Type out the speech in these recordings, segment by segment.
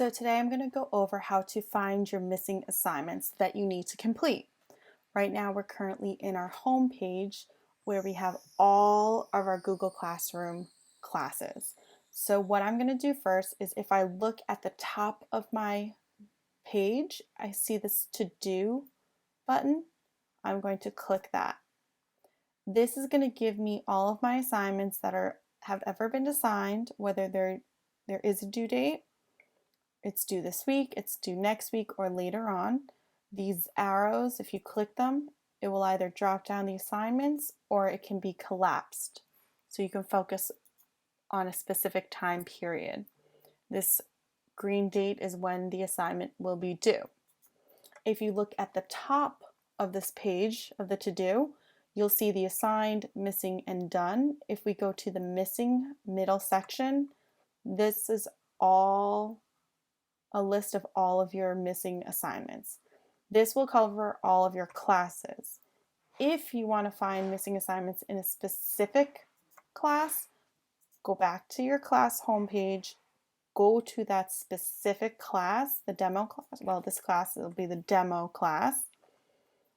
So today I'm going to go over how to find your missing assignments that you need to complete. Right now we're currently in our home page where we have all of our Google Classroom classes. So what I'm going to do first is if I look at the top of my page, I see this to do button. I'm going to click that. This is going to give me all of my assignments that have ever been assigned, whether there is a due date, it's due this week, it's due next week, or later on. These arrows, if you click them, it will either drop down the assignments or it can be collapsed. So you can focus on a specific time period. This green date is when the assignment will be due. If you look at the top of this page of the to-do, you'll see the assigned, missing, and done. If we go to the missing middle section, this is all a list of all of your missing assignments. This will cover all of your classes. If you want to find missing assignments in a specific class, go back to your class homepage, go to that specific class, the demo class. Well, this class will be the demo class.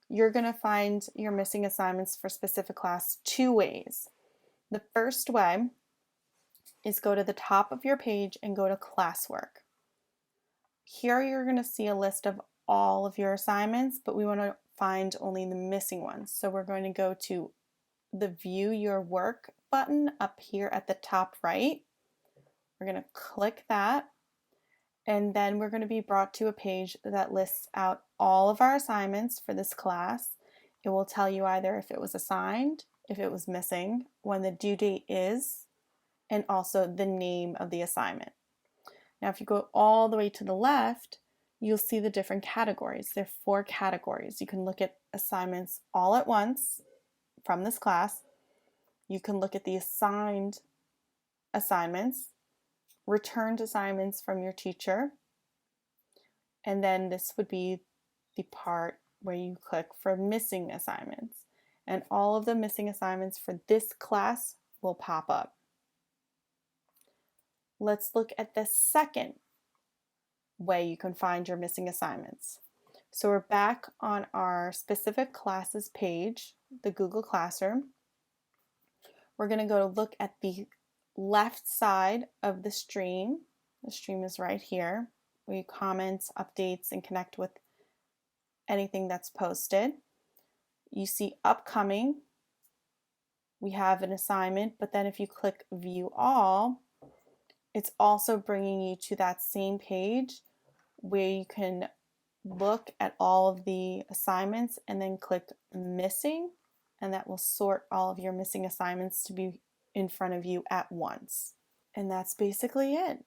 You're going to find your missing assignments for specific class two ways. The first way is go to the top of your page and go to classwork. Here you're going to see a list of all of your assignments, but we want to find only the missing ones. So we're going to go to the View Your Work button up here at the top right. We're going to click that, and then we're going to be brought to a page that lists out all of our assignments for this class. It will tell you either if it was assigned, if it was missing, when the due date is, and also the name of the assignment. Now, if you go all the way to the left, you'll see the different categories. There are 4 categories. You can look at assignments all at once from this class. You can look at the assigned assignments, returned assignments from your teacher, and then this would be the part where you click for missing assignments. And all of the missing assignments for this class will pop up. Let's look at the second way you can find your missing assignments. So we're back on our specific classes page, the Google Classroom. We're going to go to look at the left side of the stream. The stream is right here, where you comment, updates, and connect with anything that's posted. You see upcoming. We have an assignment, but then if you click View All, it's also bringing you to that same page where you can look at all of the assignments and then click Missing, and that will sort all of your missing assignments to be in front of you at once. And that's basically it.